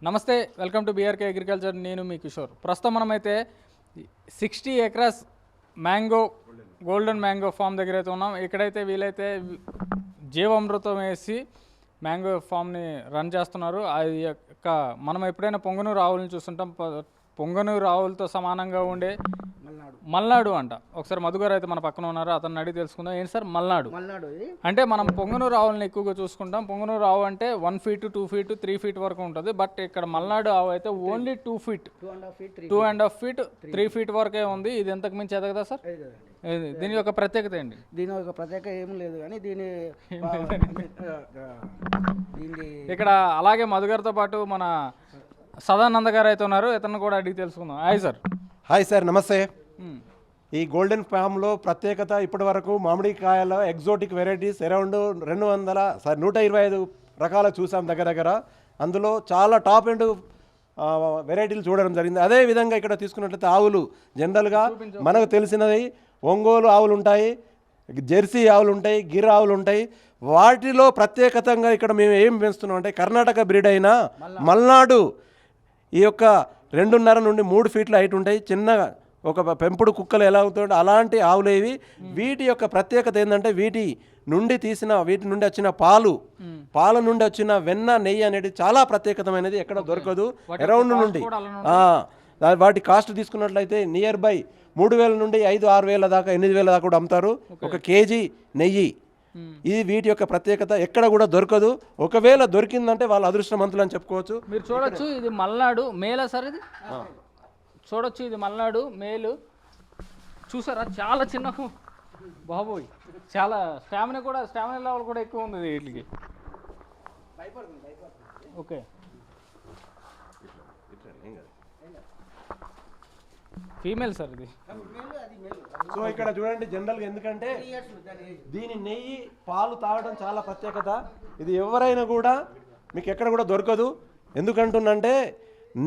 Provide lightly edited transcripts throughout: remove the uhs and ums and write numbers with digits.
నమస్తే, welcome to BRK agriculture. నేను మీ కిషోర్. ప్రస్తుతం మనమైతే 60 acres mango golden mango farm దగ్గర అయితే ఉన్నాం. ఇక్కడైతే వీలైతే జీవామృతం వేసి మ్యాంగో ఫామ్ని రన్ చేస్తున్నారు. అది యొక్క మనం ఎప్పుడైనా పొంగనూరు ఆవులను చూస్తుంటాం. పొంగనూరు ఆవులతో సమానంగా ఉండే మల్నాడు అంట. ఒకసారి మధుగారు అయితే మన పక్కన ఉన్నారు, అతన్ని అడిగి తెలుసుకుందాం. ఏంటి సార్ మల్నాడు అంటే? మనం పొంగనూరు ఆవులను ఎక్కువగా చూసుకుంటాం. పొంగనూరు ఆవు అంటే 1 ఫీట్ 2 ఫీట్ 3 ఫీట్ వరకు ఉంటుంది. బట్ ఇక్కడ మల్నాడు ఆవు అయితే ఓన్లీ 2 ఫీట్ 2.5 ఫీట్ 3 ఫీట్ వరకే ఉంది. ఇది ఎంతకు మించి ఎదగదా సార్? దీని యొక్క ప్రత్యేకత ఏంటి? దీని యొక్క ప్రత్యేకత ఏం లేదు, కానీ దీని ఇక్కడ అలాగే మధుగారితో పాటు మన సదానంద గారు అయితే ఉన్నారు. ఇతను కూడా అడిగి తెలుసుకుందాం. Hi sir. హాయ్ సార్, నమస్తే. ఈ గోల్డెన్ ఫామ్లో ప్రత్యేకత ఇప్పటి వరకు మామిడికాయల ఎగ్జోటిక్ వెరైటీస్ అరౌండ్ 125 రకాల చూసాం దగ్గర. అందులో చాలా టాప్ అండ్ వెరైటీలు చూడడం జరిగింది. అదేవిధంగా ఇక్కడ తీసుకున్నట్లయితే ఆవులు జనరల్గా మనకు తెలిసినవి ఒంగోలు ఆవులు ఉంటాయి, జెర్సీ ఆవులు ఉంటాయి, గిర్ ఆవులు ఉంటాయి. వాటిలో ప్రత్యేకతంగా ఇక్కడ మేము ఏం పెంచుతున్నాం అంటే కర్ణాటక బ్రీడ్ అయిన మల్నాడు. ఈ యొక్క 2.5 నుండి 3 ఫీట్ల హైట్ ఉంటాయి. చిన్నగా ఒక పెంపుడు కుక్కలు ఎలా అవుతాయో అలాంటి ఆవులు ఇవి. వీటి యొక్క ప్రత్యేకత ఏంటంటే వీటి నుండి వచ్చిన పాల నుండి వచ్చిన వెన్న, నెయ్యి అనేది చాలా ప్రత్యేకతమైనది, ఎక్కడ దొరకదు అరౌండ్ నుండి. వాటి కాస్ట్ తీసుకున్నట్లయితే నియర్ బై 3,000 నుండి 5-6 వేల దాకా 8,000 దాకా కూడా అమ్ముతారు ఒక కేజీ నెయ్యి. ఇది వీటి యొక్క ప్రత్యేకత, ఎక్కడ కూడా దొరకదు. ఒకవేళ దొరికిందంటే వాళ్ళ అదృష్టవంతులు అని చెప్పుకోవచ్చు. మీరు చూడొచ్చు, ఇది మల్నాడు మేలా సార్? ఇది చూడొచ్చు, ఇది మల్నాడు మేలు. చూసారా, చాలా చిన్న బాబోయ్. చాలా స్టామినా లెవెల్ కూడా ఎక్కువ ఉంది వీటికి. ఓకే, ఫీమేల్ సార్ ఇది. సో ఇక్కడ చూడండి జనరల్గా, ఎందుకంటే దీని నెయ్యి పాలు తాగడం చాలా ప్రత్యేకత. ఇది ఎవరైనా కూడా మీకు ఎక్కడ కూడా దొరకదు. ఎందుకంటున్నంటే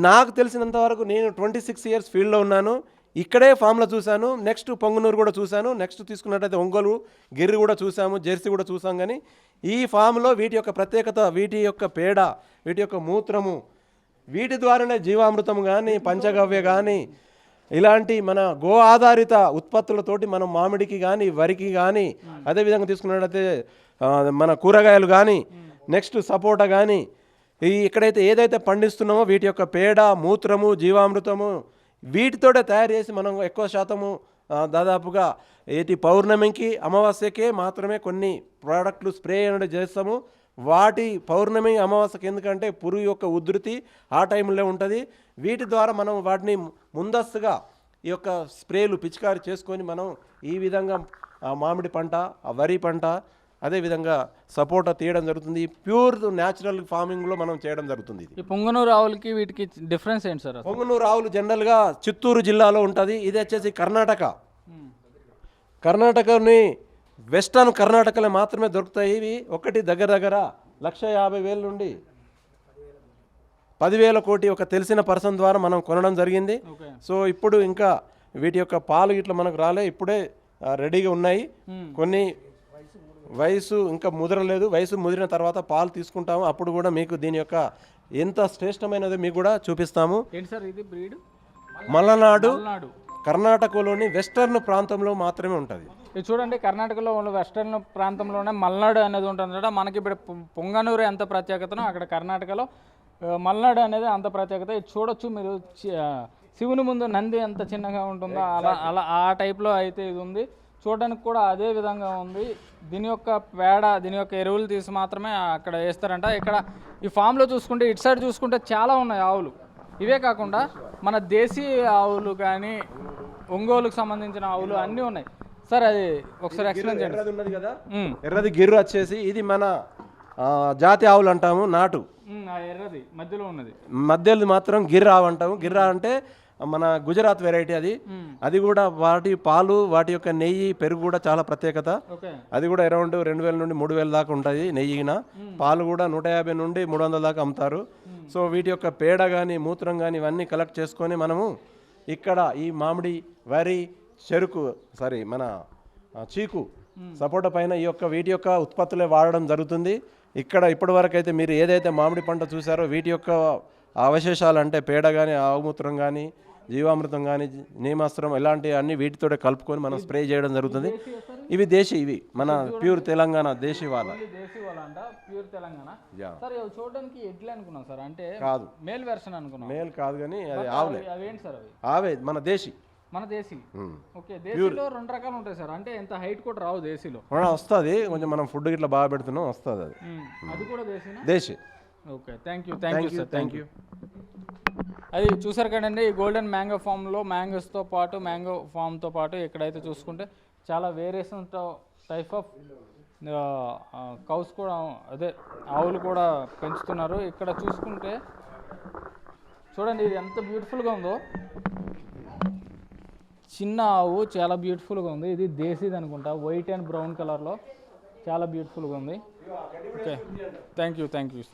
నాకు తెలిసినంత వరకు నేను 26 ఇయర్స్ ఫీల్డ్లో ఉన్నాను. ఇక్కడే ఫామ్లో చూశాను. నెక్స్ట్ పొంగనూరు కూడా చూశాను. నెక్స్ట్ తీసుకున్నట్టయితే ఒంగోలు గిర్రి కూడా చూసాము, జెర్సీ కూడా చూసాం. కానీ ఈ ఫామ్లో వీటి యొక్క ప్రత్యేకత, వీటి యొక్క పేడ, వీటి యొక్క మూత్రము, వీటి ద్వారానే జీవామృతం కానీ పంచగవ్య కానీ ఇలాంటి మన గో ఆధారిత ఉత్పత్తులతోటి మనం మామిడికి కానీ వరికి కానీ అదేవిధంగా తీసుకున్నట్లయితే మన కూరగాయలు కానీ నెక్స్ట్ సపోటా కానీ ఇక్కడైతే ఏదైతే పండిస్తున్నామో వీటి యొక్క పేడ, మూత్రము, జీవామృతము వీటితోటే తయారు చేసి మనం ఎక్కువ శాతము దాదాపుగా పౌర్ణమికి అమావాస్యకే మాత్రమే కొన్ని ప్రోడక్ట్లు స్ప్రే అనేది చేస్తాము. వాటి పౌర్ణమి అమావాస్యకి ఎందుకంటే పురుగు యొక్క ఉధృతి ఆ టైంలో ఉంటుంది. వీటి ద్వారా మనం వాటిని ముందస్తుగా ఈ యొక్క స్ప్రేలు పిచికారి చేసుకొని మనం ఈ విధంగా మామిడి పంట, వరి పంట, అదేవిధంగా సపోటా తీయడం జరుగుతుంది. ప్యూర్ న్యాచురల్ ఫార్మింగ్లో మనం చేయడం జరుగుతుంది. ఈ పొంగనూరు ఆవులకి వీటికి డిఫరెన్స్ ఏంటి సార్? పొంగనూరు ఆవులు జనరల్గా చిత్తూరు జిల్లాలో ఉంటుంది. ఇది వచ్చేసి కర్ణాటకని వెస్టర్న్ కర్ణాటకలో మాత్రమే దొరుకుతాయి. ఇవి ఒకటి దగ్గర 1,50,000 నుండి 10,000 కోటి ఒక తెలిసిన పర్సన్ ద్వారా మనం కొనడం జరిగింది. సో ఇప్పుడు ఇంకా వీటి యొక్క పాలు ఇట్లా మనకు రాలే, ఇప్పుడే రెడీగా ఉన్నాయి. కొన్ని వయసు ఇంకా ముదరలేదు. వయసు ముదిరిన తర్వాత పాలు తీసుకుంటాము. అప్పుడు కూడా మీకు దీని యొక్క ఎంత శ్రేష్టమైనదో మీకు కూడా చూపిస్తాము. ఏంటి సార్ ఇది బ్రీడ్? మల్నాడు కర్ణాటకలోని వెస్టర్న్ ప్రాంతంలో మాత్రమే ఉంటుంది. ఇది చూడండి, కర్ణాటకలో ఉన్న వెస్టర్న్ ప్రాంతంలోనే మల్నాడు అనేది ఉంటుంది. మనకి ఇప్పుడు పొంగనూరు ఎంత ప్రత్యేకతనో అక్కడ కర్ణాటకలో మల్నాడు అనేది అంత ప్రత్యేకత. ఇది చూడొచ్చు మీరు, శివుని ముందు నంది ఎంత చిన్నగా ఉంటుందో అలా ఆ టైప్లో అయితే ఇది ఉంది. చూడడానికి కూడా అదే విధంగా ఉంది. దీని యొక్క పేడ, దీని యొక్క ఎరువులు తీసి మాత్రమే అక్కడ వేస్తారంట. ఇక్కడ ఈ ఫామ్లో చూసుకుంటే ఇటు సైడ్ చూసుకుంటే చాలా ఉన్నాయి ఆవులు. ఇవే కాకుండా మన దేశీయ ఆవులు కానీ ఒంగోలుకు సంబంధించిన ఆవులు అన్నీ ఉన్నాయి. సార్ అది ఒకసారి ఎక్స్ప్లెయిన్ చేయండి. ఎర్రది ఉన్నది కదా, ఎర్రది గిర్రు వచ్చేసి ఇది మన జాతి ఆవులు అంటాము. నాటు ఎర్రది మధ్యలో ఉన్నది, మధ్యలో మాత్రం గిర్రా అంటాము. గిర్రా అంటే మన గుజరాత్ వెరైటీ అది కూడా వాటి పాలు, వాటి యొక్క నెయ్యి, పెరుగు కూడా చాలా ప్రత్యేకత. అది కూడా అరౌండ్ 2,000 నుండి 3,000 దాకా ఉంటుంది నెయ్యిన. పాలు కూడా 150 నుండి 300 దాకా అమ్ముతారు. సో వీటి యొక్క పేడ కానీ మూత్రం కానీ ఇవన్నీ కలెక్ట్ చేసుకొని మనము ఇక్కడ ఈ మామిడి, వరి, చెరుకు మన చీకు, సపోటా పైన ఈ యొక్క వీటి యొక్క ఉత్పత్తులే వాడడం జరుగుతుంది. ఇక్కడ ఇప్పటి వరకు అయితే మీరు ఏదైతే మామిడి పంట చూసారో వీటి యొక్క ఆ అవశేషాలు అంటే పేడ కానీ ఆవుమూత్రం కానీ జీవామృతం కానీ నీమాస్త్రం ఇలాంటివి అన్ని వీటితోటే కలుపుకొని మనం స్ప్రే చేయడం జరుగుతుంది. ఇవి దేశీ, ఇవి మన ప్యూర్ తెలంగాణ దేశీ వాళ్ళ. దేశీ వాళ్ళ అంట, ప్యూర్ తెలంగాణ. యా. సార్ ఇవి చూడడానికి ఎడ్లు అనుకున్నాం సార్, అంటే కాదు, మేల్ వెర్షన్ అనుకున్నాం. మేల్ కాదు కానీ అది ఆవులే. అవేంటి సార్ అవి? ఆవే మన దేశీ. మన దేశీ. ఓకే, దేశీలో 2 రకాలు ఉంటాయి సార్, అంటే ఎంత హైట్ కూడా రావు దేశీలో. వస్తుంది కొంచెం, మనం ఫుడ్ ఇట్లా బాగా పెడుతున్నాం, వస్తుంది అది. అది కూడా దేశీనా? దేశీ. Okay, thank you sir, thank you. అది చూసారు కదండి, ఈ గోల్డెన్ మ్యాంగో ఫామ్లో మ్యాంగోస్తో పాటు మ్యాంగో ఫామ్తో పాటు ఇక్కడైతే చూసుకుంటే చాలా వేరియేషన్ టైప్ ఆఫ్ కౌస్ కూడా, అదే ఆవులు కూడా పెంచుతున్నారు. ఇక్కడ చూసుకుంటే చూడండి ఇది ఎంత బ్యూటిఫుల్గా ఉందో. చిన్న ఆవు చాలా బ్యూటిఫుల్గా ఉంది. ఇది దేశీది అనుకుంటా, వైట్ అండ్ బ్రౌన్ కలర్లో చాలా బ్యూటిఫుల్గా ఉంది. Okay, thank you.